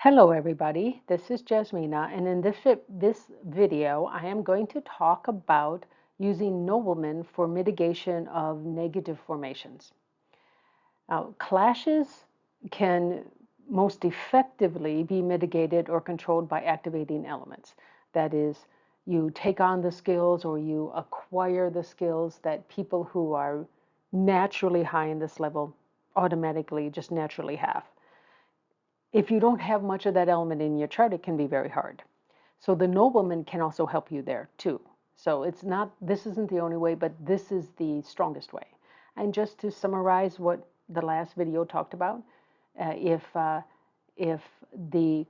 Hello everybody, this is Jasmina, and in this video I am going to talk about using Noblemen for mitigation of negative formations. Now, clashes can most effectively be mitigated or controlled by activating elements. That is, you take on the skills or you acquire the skills that people who are naturally high in this level automatically just naturally have. If you don't have much of that element in your chart, it can be very hard. So the nobleman can also help you there too. So it's not, this isn't the only way, but this is the strongest way. And just to summarize what the last video talked about, uh, if uh, if the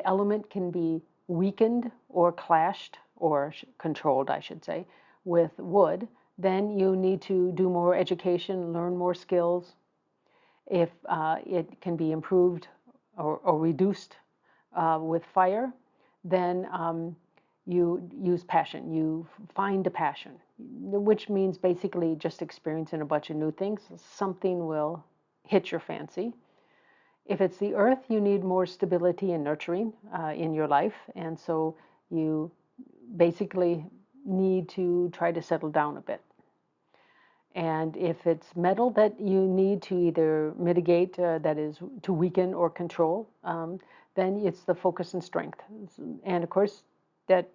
element can be weakened or clashed or controlled, I should say, with wood, then you need to do more education, learn more skills. If it can be improved or reduced with fire, then you use passion. You find a passion, which means basically just experiencing a bunch of new things. Something will hit your fancy. If it's the earth, you need more stability and nurturing in your life. And so you basically need to try to settle down a bit. And if it's metal that you need to either mitigate, that is, to weaken or control, then it's the focus and strength. And of course, that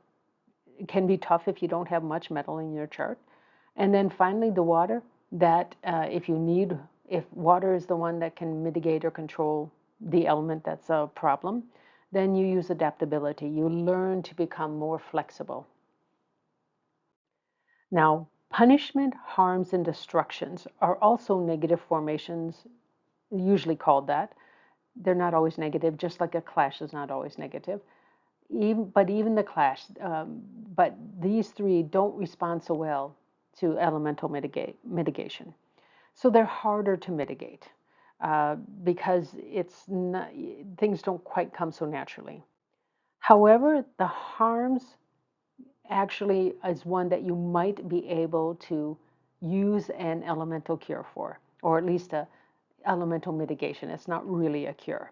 can be tough if you don't have much metal in your chart. And then finally, the water, that if water is the one that can mitigate or control the element that's a problem, then you use adaptability. You learn to become more flexible. Now, punishment, harms, and destructions are also negative formations, usually called that. They're not always negative, just like a clash is not always negative. Even the clash, but these three don't respond so well to elemental mitigation. So they're harder to mitigate because things don't quite come so naturally. However, the harms actually is one that you might be able to use an elemental cure for, or at least a elemental mitigation. It's not really a cure.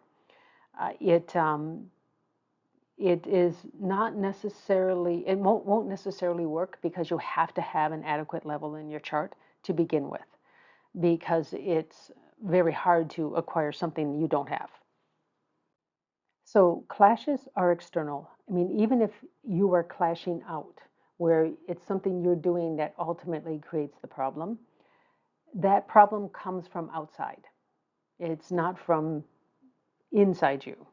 It is not necessarily, it won't necessarily work because you have to have an adequate level in your chart to begin with, because it's very hard to acquire something you don't have. So clashes are external. I mean, even if you are clashing out, where it's something you're doing that ultimately creates the problem, that problem comes from outside. It's not from inside you.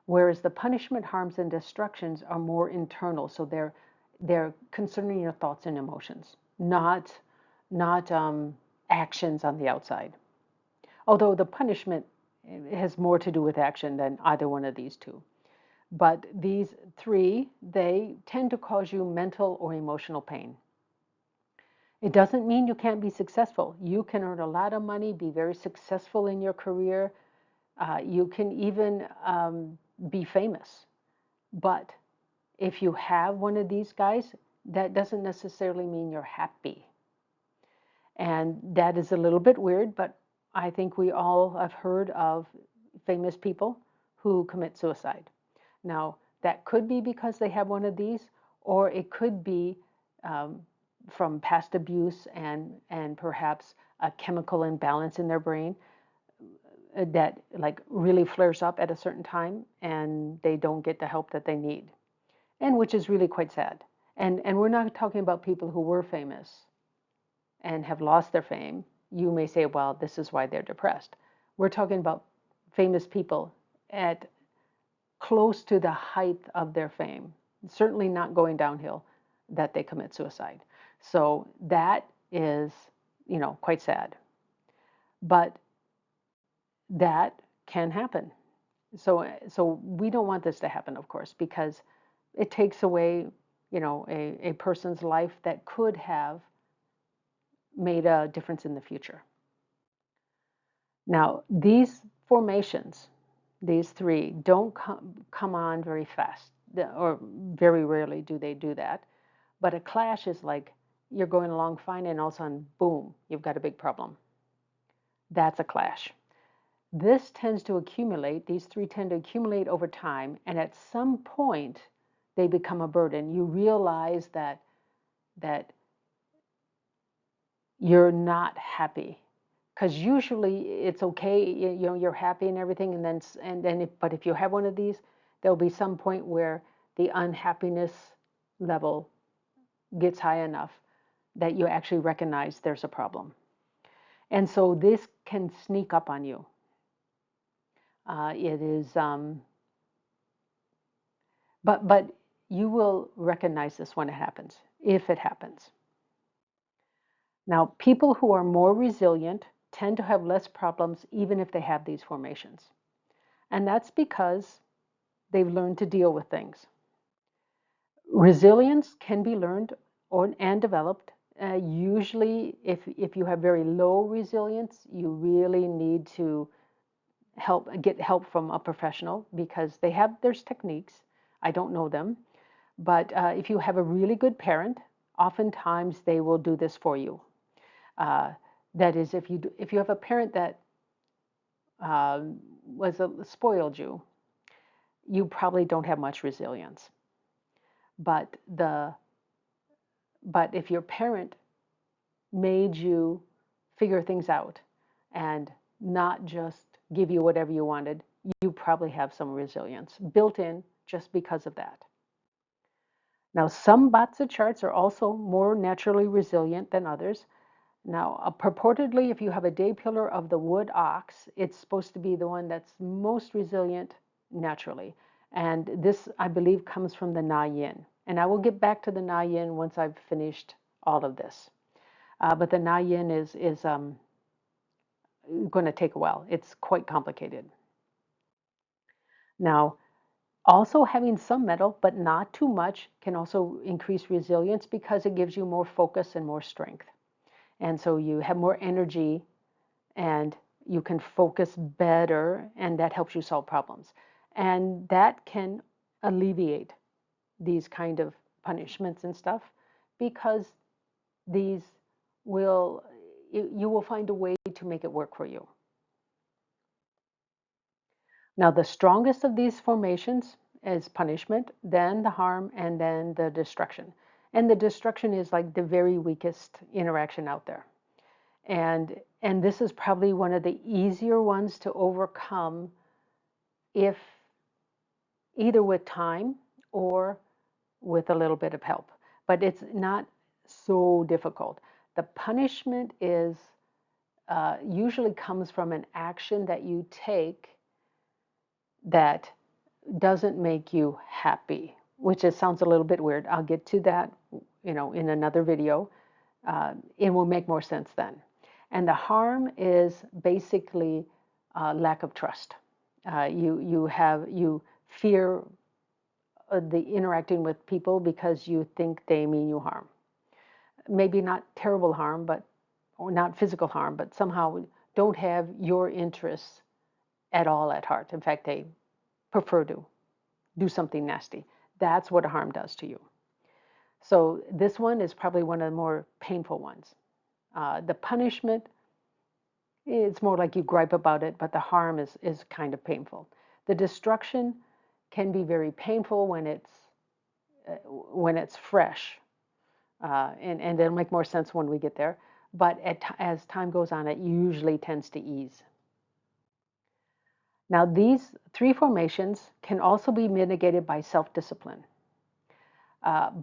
Whereas the punishment, harms, and destructions are more internal. So they're concerning your thoughts and emotions, not actions on the outside. Although the punishment has more to do with action than either one of these two. But these three, they tend to cause you mental or emotional pain. It doesn't mean you can't be successful. You can earn a lot of money, be very successful in your career. You can even be famous. But if you have one of these guys, that doesn't necessarily mean you're happy. And that is a little bit weird, but I think we all have heard of famous people who commit suicide. Now, that could be because they have one of these, or it could be um, from past abuse and perhaps a chemical imbalance in their brain that like really flares up at a certain time and they don't get the help that they need, and which is really quite sad. And we're not talking about people who were famous and have lost their fame. You may say, well, this is why they're depressed. We're talking about famous people at close to the height of their fame, certainly not going downhill, that they commit suicide. So that is, quite sad. But that can happen. So we don't want this to happen, of course, because it takes away, a person's life that could have made a difference in the future. Now, these formations, these three, don't come on very fast, or very rarely do they do that. But a clash is like you're going along fine and all of a sudden, boom, you've got a big problem. That's a clash. This tends to accumulate, these three tend to accumulate over time, and at some point they become a burden. You realize that you're not happy, because usually it's okay, you're happy and everything, but if you have one of these, there'll be some point where the unhappiness level gets high enough that you actually recognize there's a problem. And so this can sneak up on you. It is, but you will recognize this when it happens, if it happens. Now, people who are more resilient tend to have less problems even if they have these formations. And that's because they've learned to deal with things. Resilience can be learned and developed. Usually, if you have very low resilience, you really need to get help from a professional, because there's techniques. I don't know them. But if you have a really good parent, oftentimes they will do this for you. That is, if you have a parent that spoiled you, you probably don't have much resilience. But if your parent made you figure things out and not just give you whatever you wanted, you probably have some resilience built in just because of that. Now, some Batsa charts are also more naturally resilient than others. Now, purportedly, if you have a day pillar of the wood ox, it's supposed to be the one that's most resilient naturally. And this, I believe, comes from the Na Yin. And I will get back to the Na Yin once I've finished all of this. But the Na Yin is going to take a while. It's quite complicated. Now, also having some metal, but not too much, can also increase resilience because it gives you more focus and more strength. And so you have more energy and you can focus better, and that helps you solve problems. And that can alleviate these kind of punishments and stuff, because these will, you will find a way to make it work for you. Now, the strongest of these formations is punishment, then the harm, and then the destruction. And the destruction is like the very weakest interaction out there. And this is probably one of the easier ones to overcome, if either with time or with a little bit of help. But it's not so difficult. The punishment is usually comes from an action that you take that doesn't make you happy, which sounds a little bit weird. I'll get to that, in another video. It will make more sense then. And the harm is basically lack of trust. You fear the interacting with people because you think they mean you harm. Maybe not terrible harm, or not physical harm, but somehow don't have your interests at all at heart. In fact, they prefer to do something nasty. That's what a harm does to you. So this one is probably one of the more painful ones. The punishment, it's more like you gripe about it, but the harm is kind of painful. The destruction can be very painful when it's fresh, and it'll make more sense when we get there. But as time goes on, it usually tends to ease. Now, these three formations can also be mitigated by self-discipline. And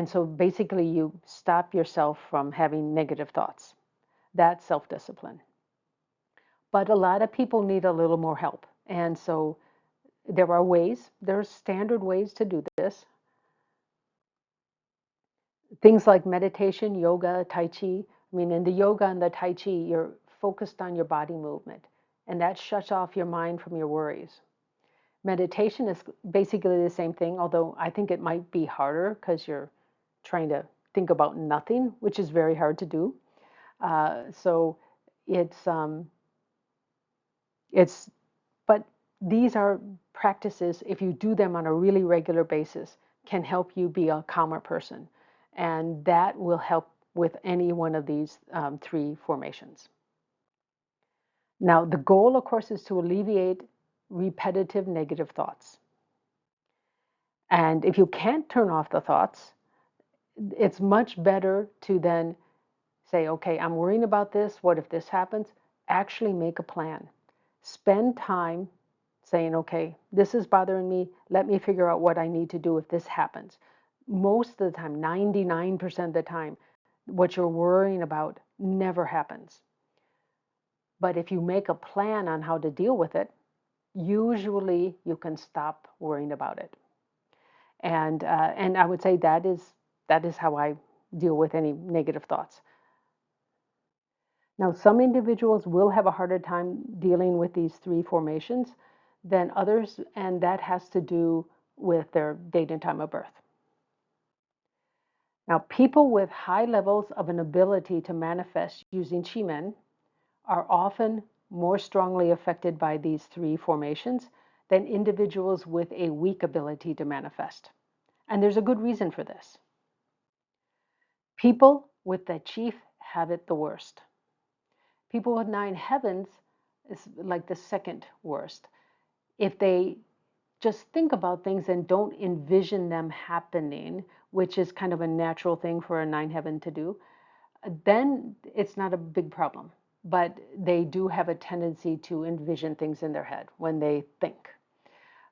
so basically you stop yourself from having negative thoughts. That's self-discipline. But a lot of people need a little more help. And so there's standard ways to do this. Things like meditation, yoga, Tai Chi. I mean, in the yoga and the Tai Chi, you're focused on your body movement, and that shuts off your mind from your worries. Meditation is basically the same thing, although I think it might be harder because you're trying to think about nothing, which is very hard to do. So but these are practices, if you do them on a really regular basis, can help you be a calmer person. And that will help with any one of these three formations. Now, the goal, of course, is to alleviate repetitive negative thoughts. And if you can't turn off the thoughts, it's much better to then say, okay, I'm worrying about this. What if this happens? Actually make a plan. Spend time saying, okay, this is bothering me. Let me figure out what I need to do if this happens. Most of the time, 99% of the time, what you're worrying about never happens. But if you make a plan on how to deal with it, usually you can stop worrying about it. And I would say that is how I deal with any negative thoughts. Now, some individuals will have a harder time dealing with these three formations than others, and that has to do with their date and time of birth. Now, people with high levels of an ability to manifest using Shimen are often more strongly affected by these three formations than individuals with a weak ability to manifest. And there's a good reason for this. People with the chief have it the worst. People with nine heavens is like the second worst. If they just think about things and don't envision them happening, which is kind of a natural thing for a nine heaven to do, then it's not a big problem. But they do have a tendency to envision things in their head when they think.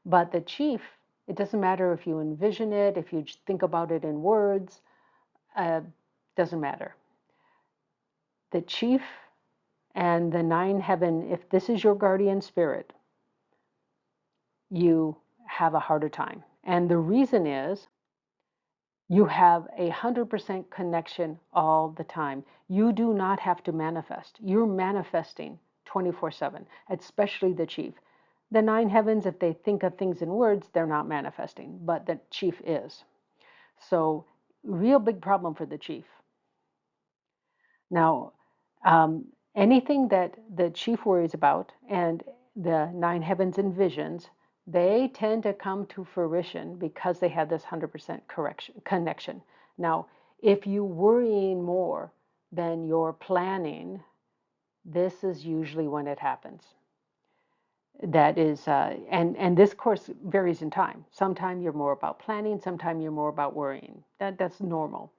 But the chief, it doesn't matter if you envision it, if you think about it in words, doesn't matter. The chief and the nine heaven, if this is your guardian spirit, you have a harder time. And the reason is you have 100% connection all the time. You do not have to manifest. You're manifesting 24/7, especially the chief. The nine heavens, if they think of things in words, they're not manifesting, but the chief is. So, real big problem for the chief. Now, anything that the chief worries about and the nine heavens envisions, they tend to come to fruition because they have this 100% connection. Now, if you worrying more than you're planning, this is usually when it happens. That is, and this course varies in time. Sometimes you're more about planning, sometimes you're more about worrying. That's normal.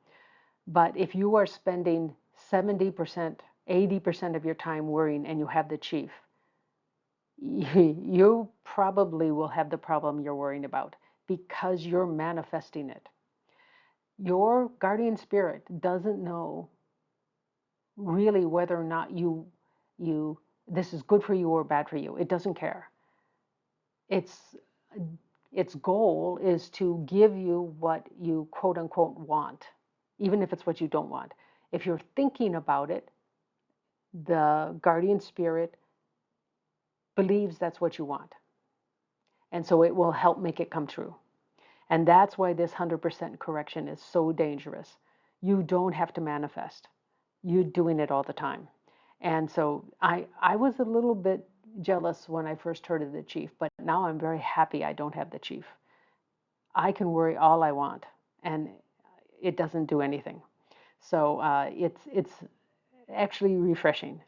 But if you are spending 70%, 80% of your time worrying and you have the chief, you probably will have the problem you're worrying about because you're manifesting it. Your guardian spirit doesn't know really whether or not you this is good for you or bad for you. It doesn't care. Its its goal is to give you what you quote unquote want, even if it's what you don't want. If you're thinking about it, the guardian spirit believes that's what you want. And so it will help make it come true. And that's why this 100% correction is so dangerous. You don't have to manifest. You're doing it all the time. And so I was a little bit jealous when I first heard of the chief, but now I'm very happy I don't have the chief. I can worry all I want, and it doesn't do anything. So it's actually refreshing.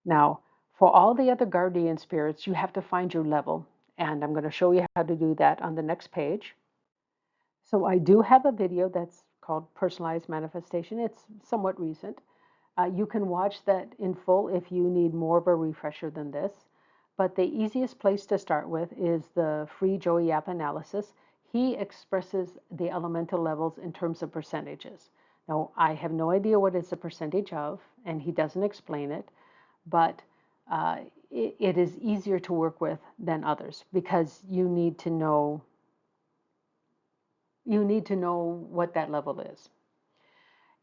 Now, for all the other guardian spirits, you have to find your level, and I'm going to show you how to do that on the next page. So I do have a video that's called Personalized Manifestation. It's somewhat recent. You can watch that in full if you need more of a refresher than this. But the easiest place to start with is the free Joey Yap analysis. He expresses the elemental levels in terms of percentages. Now, I have no idea what it's a percentage of, and he doesn't explain it, but it is easier to work with than others because you need to know what that level is.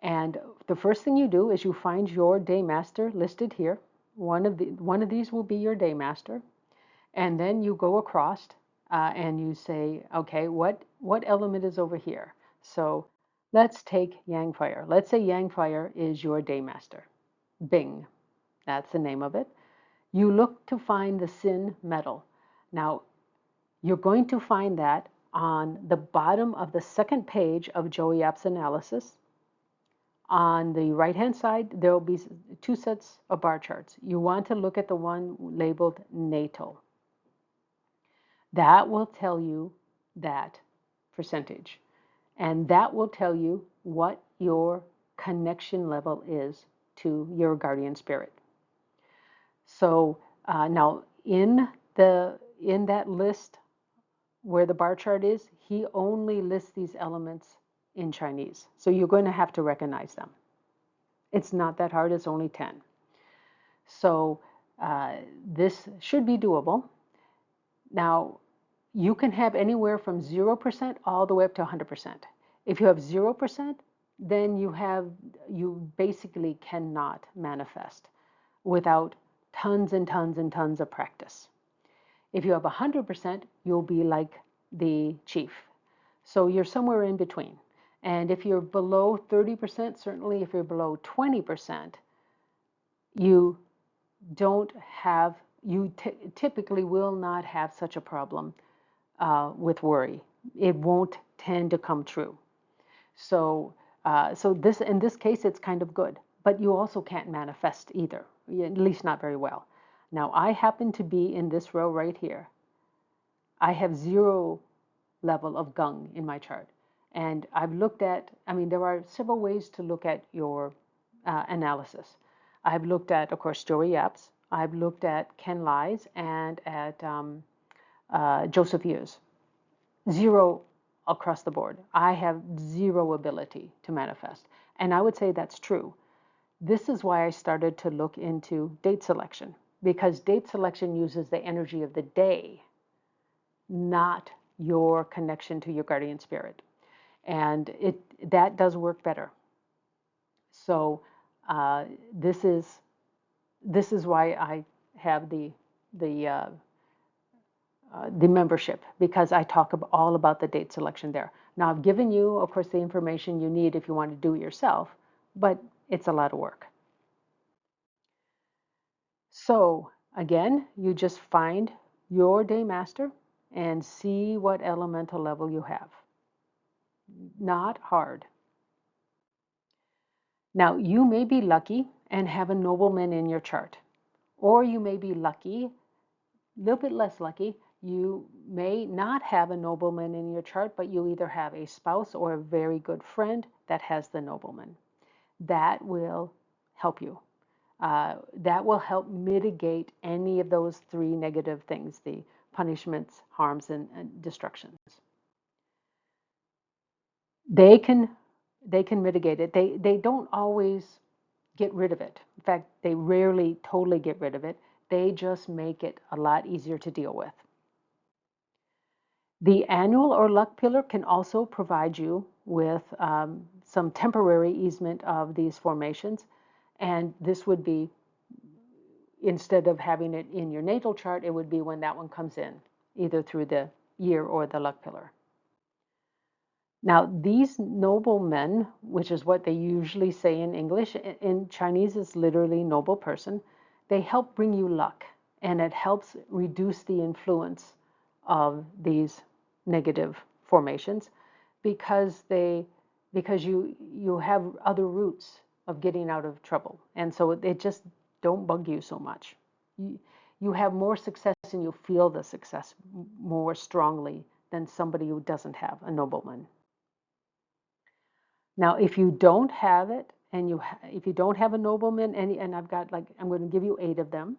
And the first thing you do is you find your day master listed here. One of these will be your day master, and then you go across and you say, okay, what element is over here? So let's take Yang Fire. Let's say Yang Fire is your day master. Bing, that's the name of it. You look to find the Sin metal. Now, you're going to find that on the bottom of the second page of Joey Yap's analysis, On the right-hand side, there will be two sets of bar charts. You want to look at the one labeled natal. That will tell you that percentage. And that will tell you what your connection level is to your guardian spirit. So now in that list where the bar chart is, he only lists these elements in Chinese. So you're going to have to recognize them. It's not that hard, it's only 10. So this should be doable. Now, you can have anywhere from 0% all the way up to 100%. If you have 0%, then you basically cannot manifest without tons and tons and tons of practice. If you have 100%, you'll be like the chief. So you're somewhere in between. And if you're below 30%, certainly if you're below 20%, you don't have, you typically will not have such a problem with worry. It won't tend to come true. So, this in this case, it's kind of good. But you also can't manifest either, at least not very well. Now, I happen to be in this row right here. I have 0 level of gung in my chart. And I've looked at, I mean, there are several ways to look at your analysis. I've looked at, of course, Joey Yap's. I've looked at Ken Lai's and at Joseph Yu's. 0 across the board. I have 0 ability to manifest. And I would say that's true. This is why I started to look into date selection, because date selection uses the energy of the day, not your connection to your guardian spirit. And that does work better. So this is why I have the membership, because I talk all about the date selection there. Now, I've given you, of course, the information you need if you want to do it yourself, but it's a lot of work. So again, you just find your day master and see what elemental level you have. Not hard. Now, you may be lucky and have a nobleman in your chart, or you may be lucky, a little bit less lucky. You may not have a nobleman in your chart, but you either have a spouse or a very good friend that has the nobleman. That will help you. That will help mitigate any of those 3 negative things, the punishments, harms, and destructions. They can mitigate it. They don't always get rid of it. In fact, they rarely totally get rid of it. They just make it a lot easier to deal with. The annual or luck pillar can also provide you with some temporary easement of these formations. And this would be, instead of having it in your natal chart, it would be when that one comes in, either through the year or the luck pillar. Now, these noblemen, which is what they usually say in English, in Chinese is literally noble person, they help bring you luck, and it helps reduce the influence of these negative formations, because you have other routes of getting out of trouble, and so they just don't bug you so much. You have more success and you feel the success more strongly than somebody who doesn't have a nobleman. Now, if you don't have it, and if you don't have a nobleman, and I've got, like, I'm going to give you 8 of them,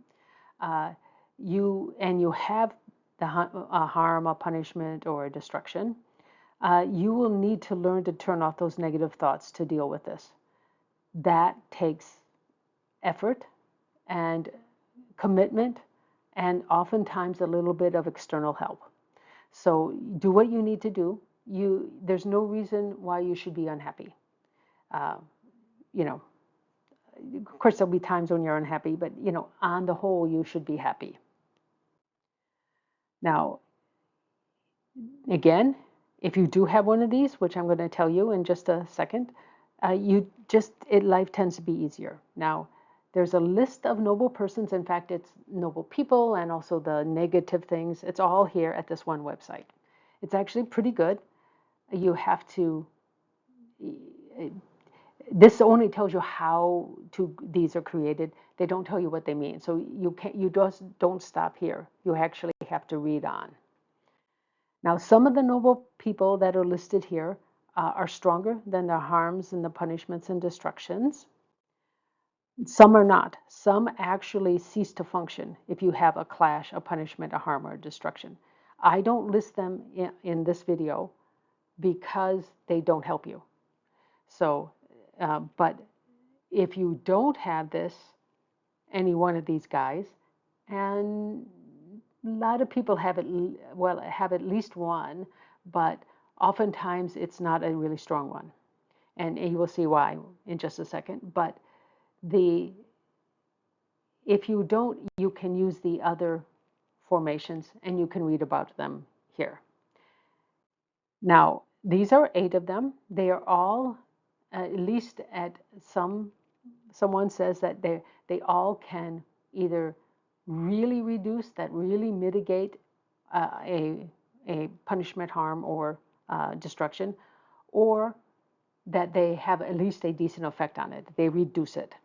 you have the harm, a punishment, or a destruction, you will need to learn to turn off those negative thoughts to deal with this. That takes effort and commitment, and oftentimes a little bit of external help. So do what you need to do. There's no reason why you should be unhappy. You know, of course, there'll be times when you're unhappy, but on the whole, you should be happy. Now, again, if you do have one of these, which I'm going to tell you in just a second, life tends to be easier. Now, there's a list of noble persons. In fact, it's noble people and also the negative things. It's all here at this one website. It's actually pretty good. You have to, This only tells you how these are created. They don't tell you what they mean. So you just don't stop here. You actually have to read on. Now, some of the noble people that are listed here are stronger than the harms and the punishments and destructions. Some are not. Some actually cease to function if you have a clash, a punishment, a harm, or a destruction. I don't list them in this video because they don't help you. So, but if you don't have this, any one of these guys, and a lot of people have have at least one, but oftentimes it's not a really strong one. And you will see why in just a second. But the if you don't, you can use the other formations and you can read about them here. Now, these are 8 of them. They are all, at least at someone says that they all can either really reduce, that really mitigate a punishment, harm, or destruction, or that they have at least a decent effect on it. They reduce it.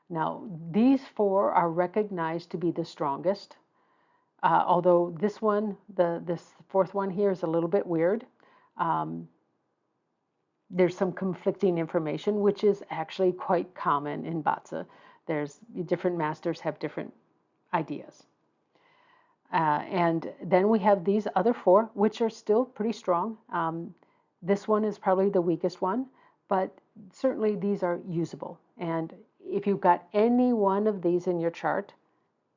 Now, these 4 are recognized to be the strongest, although this one, this 4th one here is a little bit weird. There's some conflicting information, which is actually quite common in Batsa. There's different masters have different ideas. And then we have these other 4, which are still pretty strong. This one is probably the weakest one, but certainly these are usable. And if you've got any one of these in your chart,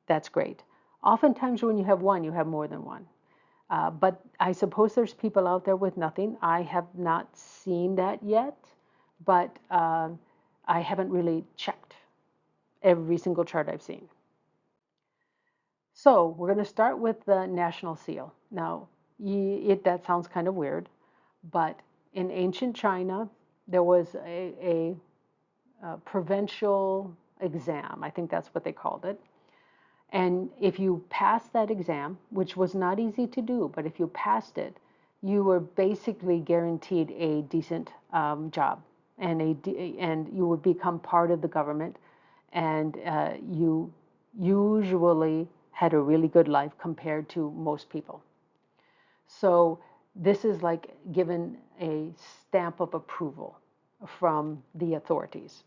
that's great. Oftentimes when you have one, you have more than one. But I suppose there's people out there with nothing. I have not seen that yet, but I haven't really checked every single chart I've seen. So we're going to start with the national seal. Now, that sounds kind of weird, but in ancient China, there was a provincial exam. I think that's what they called it. And if you passed that exam, which was not easy to do, but if you passed it, you were basically guaranteed a decent job, and you would become part of the government, and you usually had a really good life compared to most people. So this is like given a stamp of approval from the authorities.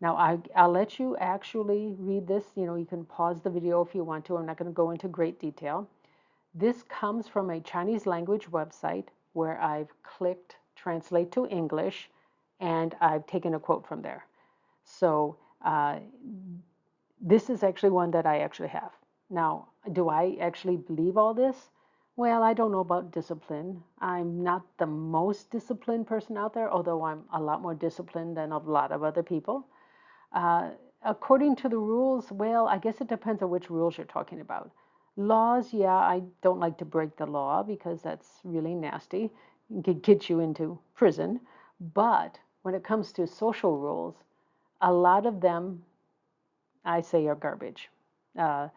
Now, I'll let you actually read this. You can pause the video if you want to. I'm not going to go into great detail. This comes from a Chinese language website where I've clicked Translate to English, and I've taken a quote from there. So this is actually one that I actually have. Now, do I actually believe all this? Well, I don't know about discipline. I'm not the most disciplined person out there, although I'm a lot more disciplined than a lot of other people. According to the rules, well, I guess it depends on which rules you're talking about. Laws, yeah, I don't like to break the law because that's really nasty. It could get you into prison. But when it comes to social rules, a lot of them, I say, are garbage. Uh,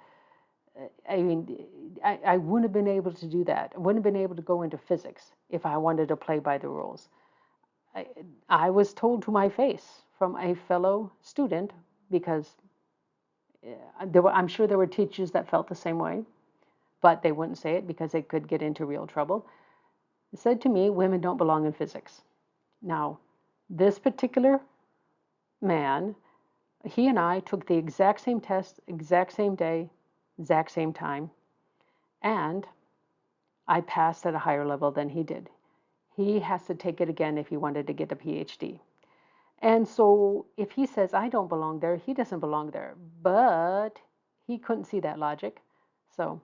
I mean, I wouldn't have been able to do that. I wouldn't have been able to go into physics if I wanted to play by the rules. I, I was told to my face from a fellow student, because I'm sure there were teachers that felt the same way, but they wouldn't say it because they could get into real trouble. It said to me, women don't belong in physics. Now, this particular man, he and I took the exact same test, exact same day, exact same time, and I passed at a higher level than he did. He has to take it again if he wanted to get a PhD. And so if he says, I don't belong there, he doesn't belong there. But he couldn't see that logic. So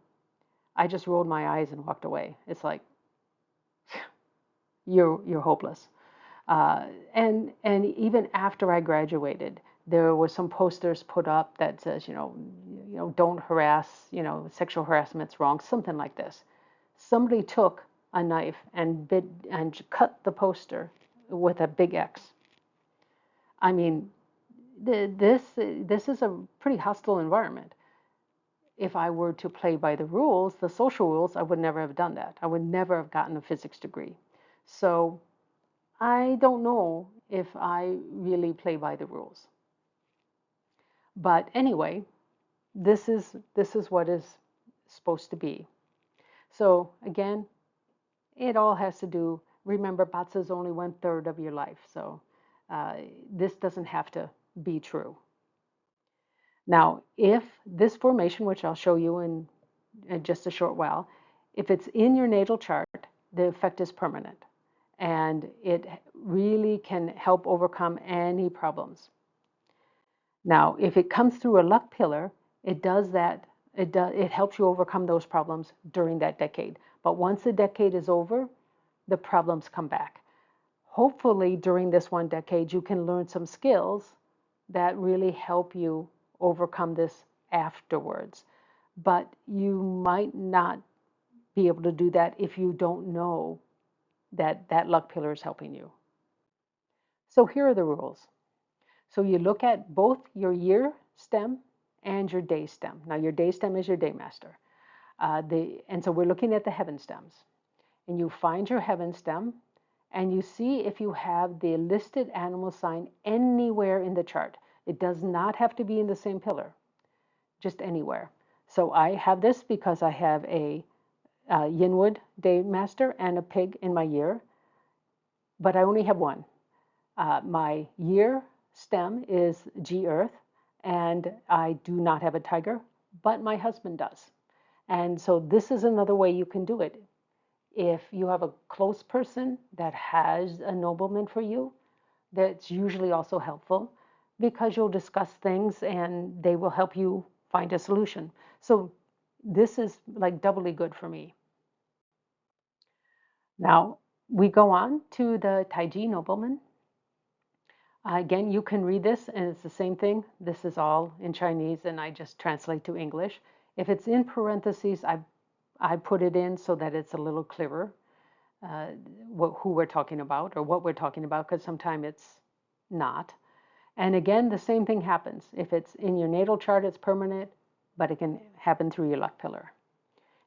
I just rolled my eyes and walked away. It's like, you're hopeless. And even after I graduated, there were some posters put up that says, don't harass, sexual harassment's wrong, something like this. Somebody took a knife and cut the poster with a big X. I mean, this is a pretty hostile environment. If I were to play by the rules, the social rules, I would never have done that. I would never have gotten a physics degree. So I don't know if I really play by the rules. But anyway, this is what is supposed to be. So again, it all has to do, remember, Batsa is only 1/3 of your life. So this doesn't have to be true. Now, if this formation, which I'll show you in just a short while, if it's in your natal chart, the effect is permanent. And it really can help overcome any problems. Now, if it comes through a luck pillar, it does that. It helps you overcome those problems during that decade. But once the decade is over, the problems come back. Hopefully, during this one decade, you can learn some skills that really help you overcome this afterwards. But you might not be able to do that if you don't know that that luck pillar is helping you. So here are the rules. So you look at both your year stem and your day stem. Now your day stem is your day master. And so we're looking at the heaven stems. And you find your heaven stem and you see if you have the listed animal sign anywhere in the chart. It does not have to be in the same pillar, just anywhere. So I have this because I have a Yinwood day master and a pig in my year, but I only have one. My year stem is G Earth, and I do not have a tiger, but my husband does. And so this is another way you can do it. If you have a close person that has a nobleman for you, that's usually also helpful because you'll discuss things and they will help you find a solution. So this is like doubly good for me. Now we go on to the Taiji nobleman. Again, you can read this and it's the same thing. This is all in Chinese and I just translate to English. If it's in parentheses, I put it in so that it's a little clearer who we're talking about or what we're talking about, because sometimes it's not. And again, the same thing happens. If it's in your natal chart, it's permanent, but it can happen through your luck pillar.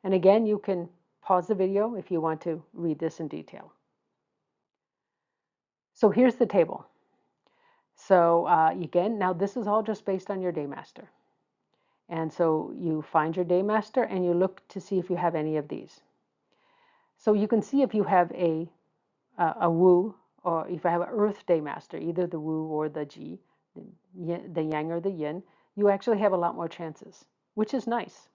And again, you can pause the video if you want to read this in detail. So here's the table. So again, now this is all just based on your day master. And so you find your day master and you look to see if you have any of these. So you can see if you have a Wu, or if I have an Earth day master, either the Wu or the Ji, the Yang or the Yin, you actually have a lot more chances, which is nice.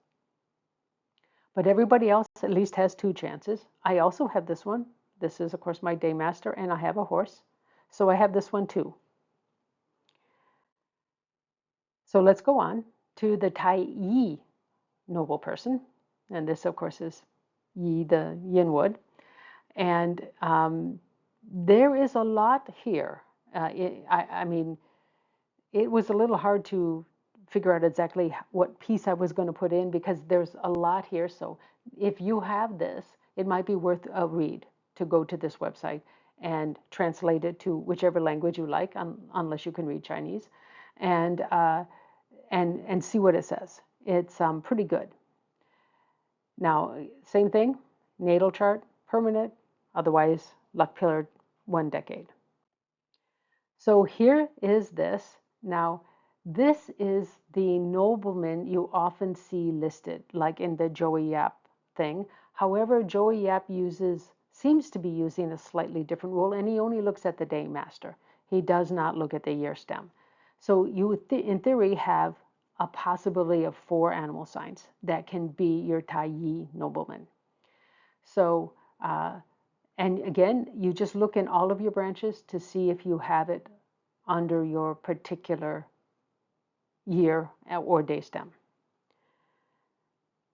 But everybody else at least has 2 chances. I also have this one. This is, of course, my day master, and I have a horse. So I have this one too. So let's go on to the Taiyi noble person. And this, of course, is Yi, the yin wood. And there is a lot here. I mean, it was a little hard to figure out exactly what piece I was going to put in because there's a lot here. So if you have this, it might be worth a read to go to this website and translate it to whichever language you like, unless you can read Chinese, and see what it says. It's pretty good. Now, same thing, natal chart, permanent, otherwise luck pillar 1 decade. So here is this. Now, this is the nobleman you often see listed, like in the Joey Yap thing. However, Joey Yap seems to be using a slightly different rule, and he only looks at the day master. He does not look at the year stem. So you would, in theory, have a possibility of 4 animal signs that can be your Taiyi nobleman. So, and again, you just look in all of your branches to see if you have it under your particular year or day stem.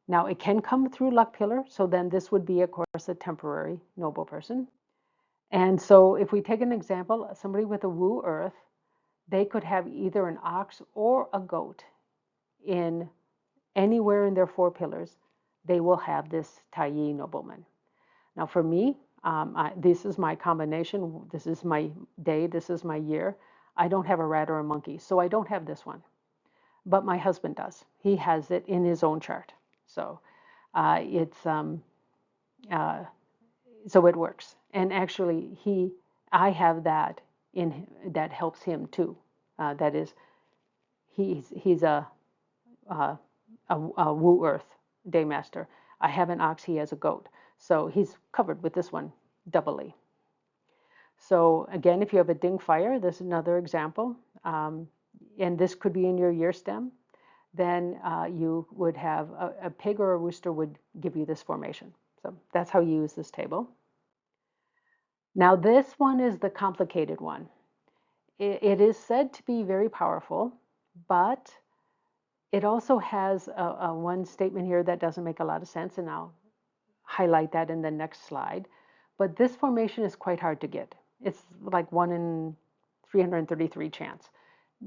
Now, it can come through luck pillar, so then this would be, of course, a temporary noble person. And so if we take an example, somebody with a Wu Earth, they could have either an ox or a goat in anywhere in their 4 pillars. They will have this Taiyi nobleman. Now, for me, this is my combination. This is my day. This is my year. I don't have a rat or a monkey, so I don't have this one. But my husband does. He has it in his own chart. So so it works. And actually, I have that that helps him too. That is, he's a Wu Earth Daymaster. I have an ox, he has a goat. So he's covered with this one doubly. So again, if you have a ding fire, this is another example. And this could be in your year stem. Then you would have a pig or a rooster would give you this formation. So that's how you use this table. Now this one is the complicated one. It is said to be very powerful, but it also has one statement here that doesn't make a lot of sense, and I'll highlight that in the next slide. But this formation is quite hard to get. It's like 1 in 333 chance,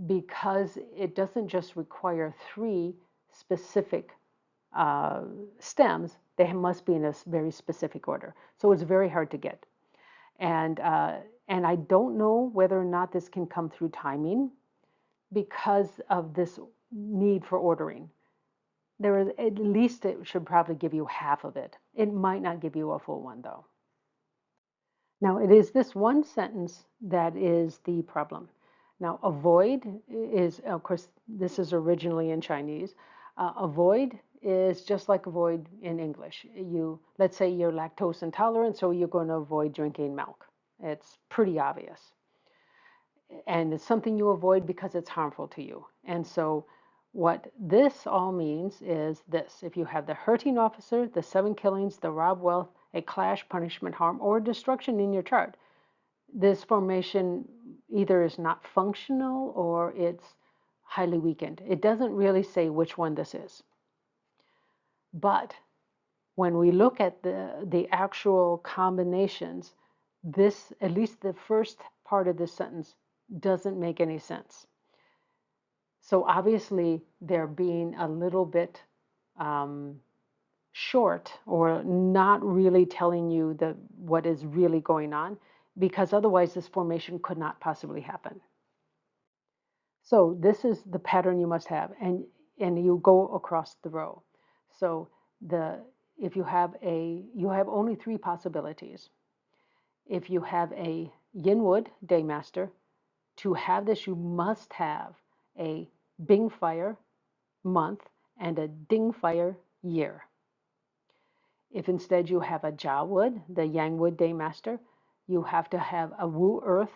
because it doesn't just require 3 specific stems. They must be in a very specific order. So it's very hard to get. And I don't know whether or not this can come through timing because of this need for ordering. There is, at least it should probably give you half of it. It might not give you a full one though. Now it is this one sentence that is the problem. Now avoid is, of course, this is originally in Chinese. Avoid is just like avoid in English. Let's say you're lactose intolerant, so you're going to avoid drinking milk. It's pretty obvious. And it's something you avoid because it's harmful to you. And so what this all means is this: if you have the hurting officer, the 7 killings, the rob wealth, a clash, punishment, harm, or destruction in your chart, this formation either is not functional or it's highly weakened. It doesn't really say which one this is. But when we look at the actual combinations, this, at least the first part of this sentence, doesn't make any sense. So obviously they're being a little bit short, or not really telling you what is really going on, because otherwise this formation could not possibly happen. So this is the pattern you must have, and you go across the row. So if you have only 3 possibilities. If you have a Yinwood Daymaster, to have this you must have a Bing Fire month and a Ding Fire year. If instead you have a Jiawood, the Yangwood Daymaster, you have to have a Wu Earth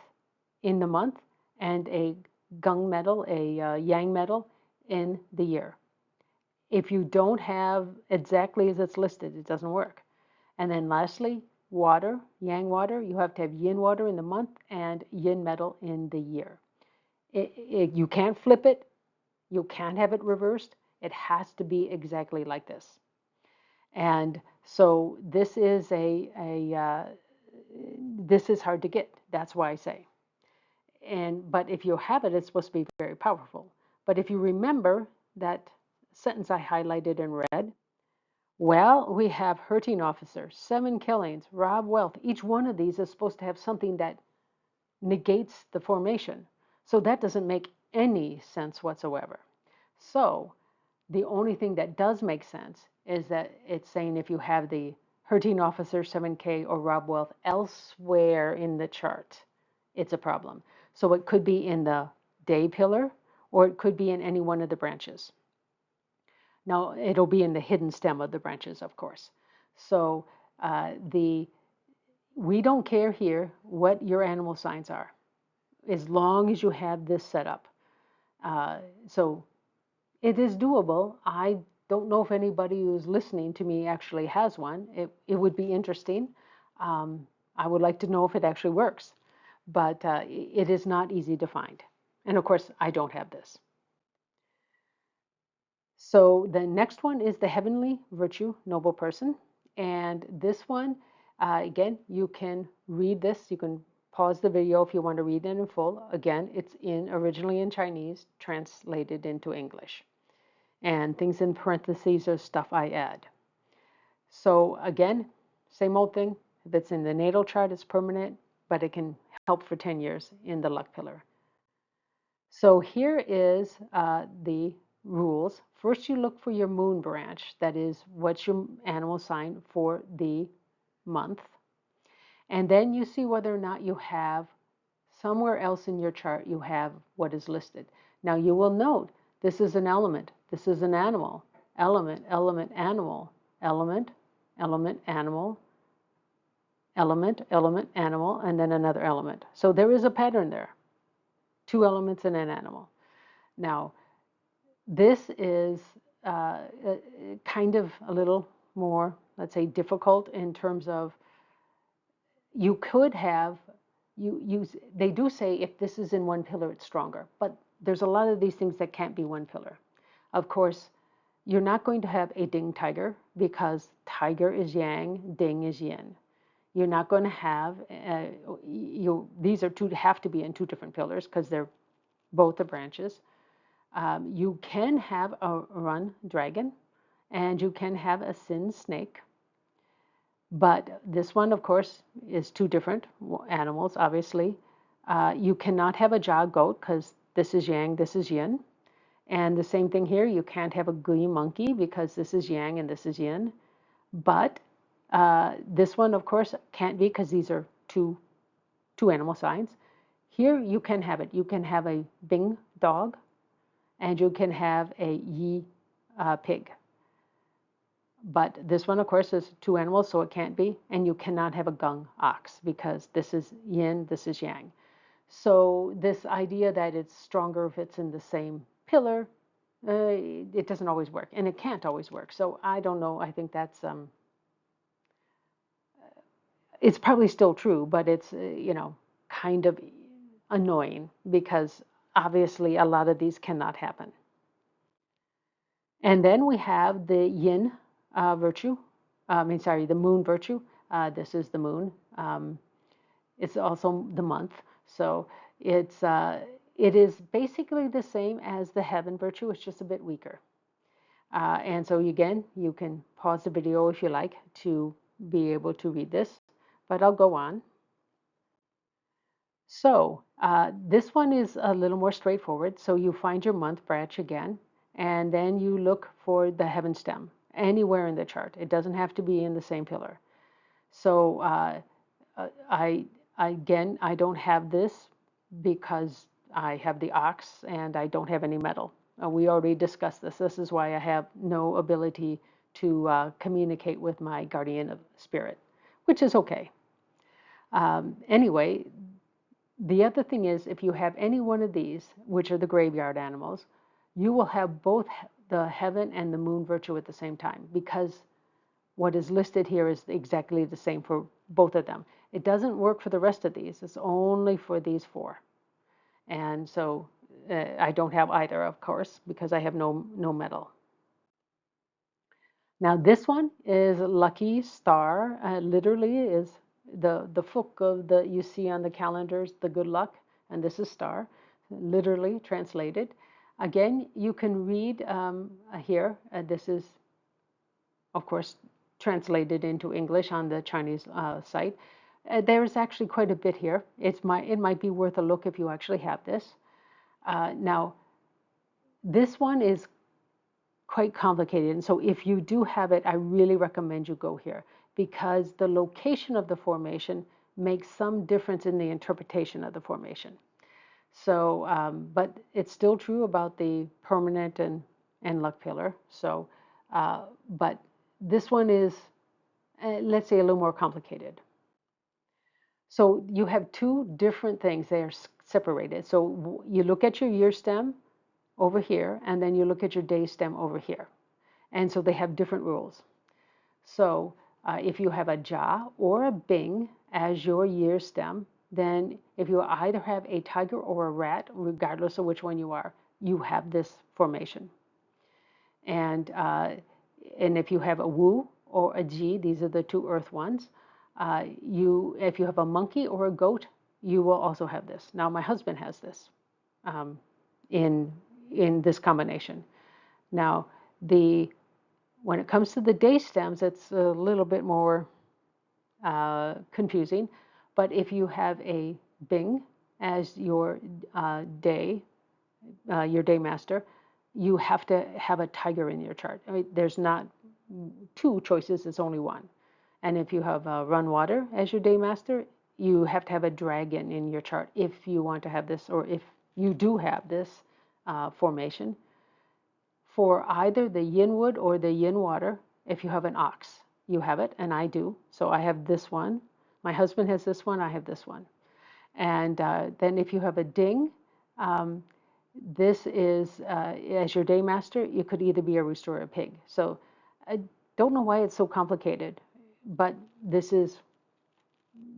in the month and a Gung metal, a Yang metal in the year. If you don't have exactly as it's listed, it doesn't work. And then lastly, water, Yang water, you have to have Yin water in the month and Yin metal in the year. You can't flip it. You can't have it reversed. It has to be exactly like this. And so this is this is hard to get. That's why I say. But if you have it, it's supposed to be very powerful. But if you remember that sentence I highlighted in red, well, we have hurting officer, 7 killings, rob wealth. Each one of these is supposed to have something that negates the formation. So that doesn't make any sense whatsoever. So the only thing that does make sense is that it's saying if you have the hurting officer, 7K, or rob wealth elsewhere in the chart, it's a problem. So it could be in the day pillar, or it could be in any one of the branches. Now, it'll be in the hidden stem of the branches, of course. So we don't care here what your animal signs are, as long as you have this set up. So it is doable. I don't know if anybody who's listening to me actually has one. It would be interesting. I would like to know if it actually works. But it is not easy to find. And of course, I don't have this. So the next one is the Heavenly Virtue Noble Person. And this one, again, you can read this. You can pause the video if you want to read it in full. Again, it's originally in Chinese, translated into English. And things in parentheses are stuff I add. So again, same old thing. If it's in the natal chart, it's permanent, but it can help for 10 years in the luck pillar. So here is the rules. First, you look for your moon branch. That is what's your animal sign for the month. And then you see whether or not you have somewhere else in your chart you have what is listed. Now you will note this is an element, this is an animal, element, element, animal, element, element, animal, element, element, animal, and then another element. So there is a pattern there, two elements and an animal. Now, this is kind of a little more, let's say, difficult in terms of you could have, they do say if this is in one pillar, it's stronger, but there's a lot of these things that can't be one pillar. Of course, you're not going to have a ding tiger because tiger is yang, ding is yin. You're not going to have, these are have to be in two different pillars because they're both the branches. You can have a run dragon and you can have a sin snake. But this one, of course, is two different animals, obviously. You cannot have a jia goat because this is yang, this is yin. And the same thing here, you can't have a gui monkey because this is yang and this is yin. But this one, of course, can't be because these are two animal signs. Here you can have it. You can have a Bing dog and you can have a Yi pig. But this one, of course, is two animals, so it can't be. And you cannot have a Gung ox because this is yin, this is yang. So this idea that it's stronger if it's in the same pillar, it doesn't always work. And it can't always work. So I don't know. I think that's, it's probably still true, but it's, kind of annoying because obviously a lot of these cannot happen. And then we have the yin virtue. The moon virtue. This is the moon. It's also the month. So it is basically the same as the heaven virtue. It's just a bit weaker. And so again, you can pause the video if you like to be able to read this, but I'll go on. So this one is a little more straightforward. So you find your month branch again, and then you look for the heaven stem anywhere in the chart. It doesn't have to be in the same pillar. So I don't have this because I have the ox and I don't have any metal. We already discussed this. This is why I have no ability to communicate with my guardian of spirit, which is okay. Anyway, the other thing is if you have any one of these, which are the graveyard animals, you will have both the heaven and the moon virtue at the same time because what is listed here is exactly the same for both of them. It doesn't work for the rest of these. It's only for these four. And so I don't have either, of course, because I have no metal. Now this one is lucky star. Literally is the fuk of the you see on the calendars, the good luck, and this is star, literally translated. Again, you can read here. This is, of course, translated into English on the Chinese site. There is actually quite a bit here. It might be worth a look if you actually have this. Now, this one is quite complicated. And so if you do have it, I really recommend you go here because the location of the formation makes some difference in the interpretation of the formation. So, but it's still true about the permanent and luck pillar. So, but this one is, let's say, a little more complicated. So you have two different things. They are separated. So you look at your year stem over here, and then you look at your day stem over here. And so they have different rules. So if you have a jia or a bing as your year stem, then if you either have a tiger or a rat, regardless of which one you are, you have this formation. And if you have a wu or a ji, these are the two earth ones, if you have a monkey or a goat, you will also have this. Now my husband has this in this combination. Now when it comes to the day stems, it's a little bit more confusing. But if you have a Bing as your day master, you have to have a tiger in your chart. I mean, there's not two choices, it's only one. And if you have Run Water as your day master, you have to have a dragon in your chart if you want to have this, or if you do have this formation. For either the yin wood or the yin water, if you have an ox, you have it, and I do. So I have this one. My husband has this one. I have this one. And then if you have a ding, um, this is, as your day master, you could either be a rooster or a pig. So I don't know why it's so complicated, but this is,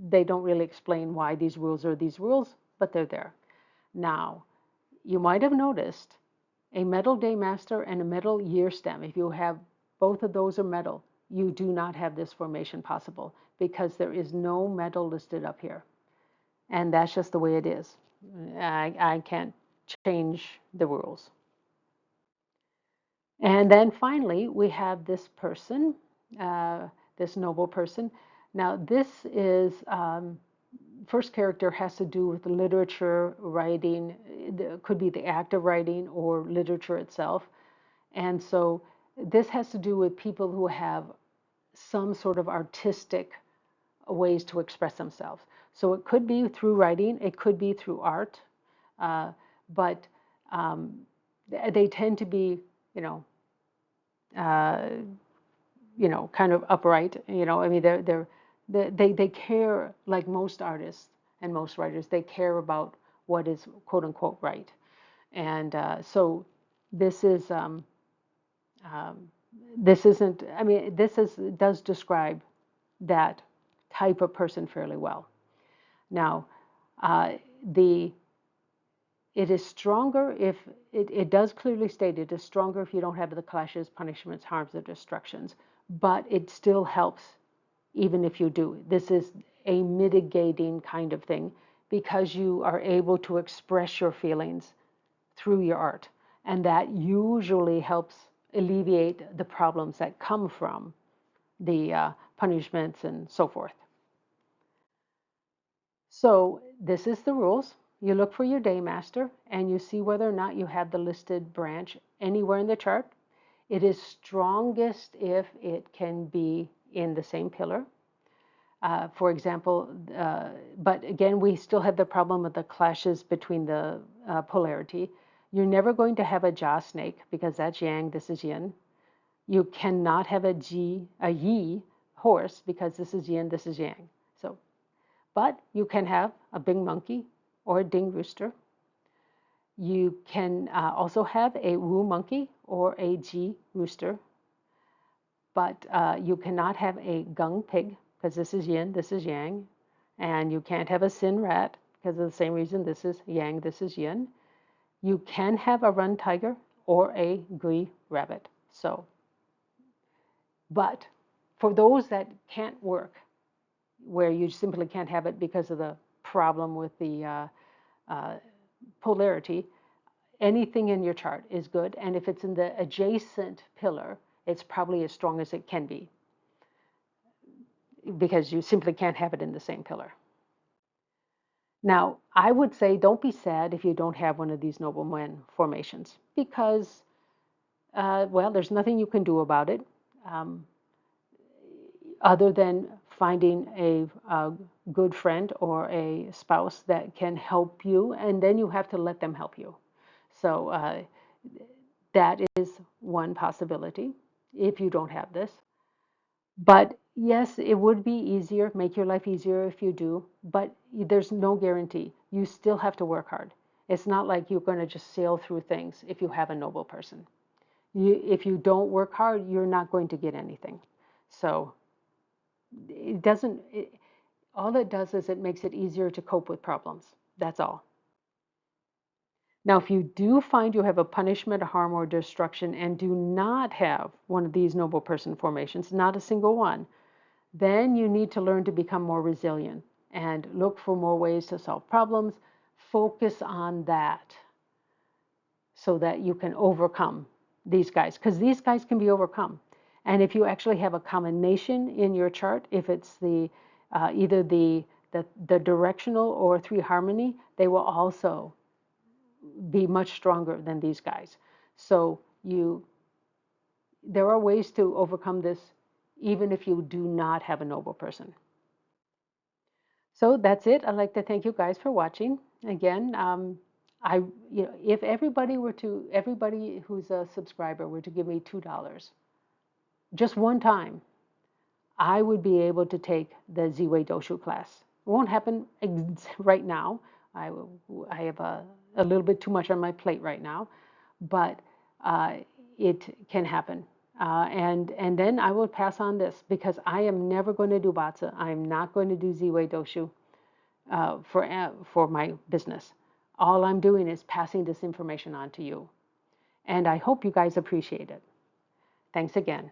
they don't really explain why these rules are these rules, but they're there. Now, you might have noticed a metal day master and a metal year stem. If you have both of those are metal, you do not have this formation possible because there is no metal listed up here. And that's just the way it is. I can't change the rules. And then finally, we have this person, this noble person. Now, this is first character has to do with literature, writing. It could be the act of writing or literature itself. And so this has to do with people who have some sort of artistic ways to express themselves. So it could be through writing, it could be through art, uh, but um, they tend to be, you know, uh, kind of upright. I mean, they care, like most artists and most writers. They care about what is quote unquote right, and so this is um, this isn't. I mean, does describe that type of person fairly well. Now, uh, the it is stronger if it does clearly state it is stronger if you don't have the clashes, punishments, harms, or destructions, but it still helps even if you do. This is a mitigating kind of thing because you are able to express your feelings through your art. And that usually helps alleviate the problems that come from the punishments and so forth. So this is the rules. You look for your day master and you see whether or not you have the listed branch anywhere in the chart. It is strongest if it can be in the same pillar. For example, but again, we still have the problem of the clashes between the polarity. You're never going to have a jaw snake because that's yang, this is yin. You cannot have a yi horse because this is yin, this is yang. So, but you can have a bing monkey or a ding rooster. You can also have a wu monkey or a ji rooster, but you cannot have a gung pig because this is yin, this is yang, and you can't have a sin rat because of the same reason this is yang, this is yin. You can have a run tiger or a gui rabbit. So, but for those that can't work, where you simply can't have it because of the problem with the uh, polarity, anything in your chart is good. And if it's in the adjacent pillar, it's probably as strong as it can be because you simply can't have it in the same pillar. Now, I would say don't be sad if you don't have one of these nobleman formations because, well, there's nothing you can do about it um, other than finding a good friend or a spouse that can help you, and then you have to let them help you. So that is one possibility if you don't have this. But yes, it would be easier, make your life easier if you do, but there's no guarantee. You still have to work hard. It's not like you're going to just sail through things if you have a noble person. If you don't work hard, you're not going to get anything. So it doesn't, all it does is it makes it easier to cope with problems. That's all. Now, if you do find you have a punishment, harm, or destruction and do not have one of these noble person formations, not a single one, then you need to learn to become more resilient and look for more ways to solve problems. Focus on that so that you can overcome these guys, because these guys can be overcome. And if you actually have a combination in your chart, if it's the either the directional or three harmony, they will also be much stronger than these guys. So there are ways to overcome this even if you do not have a noble person. So that's it. I'd like to thank you guys for watching. Again, if everybody who's a subscriber were to give me $2, just one time, I would be able to take the Ziwei Doshu class. It won't happen right now. I, I have a little bit too much on my plate right now, but uh, it can happen. And then I will pass on this because I am never going to do Batsa. I'm not going to do Ziwei Doshu for my business. All I'm doing is passing this information on to you. And I hope you guys appreciate it. Thanks again.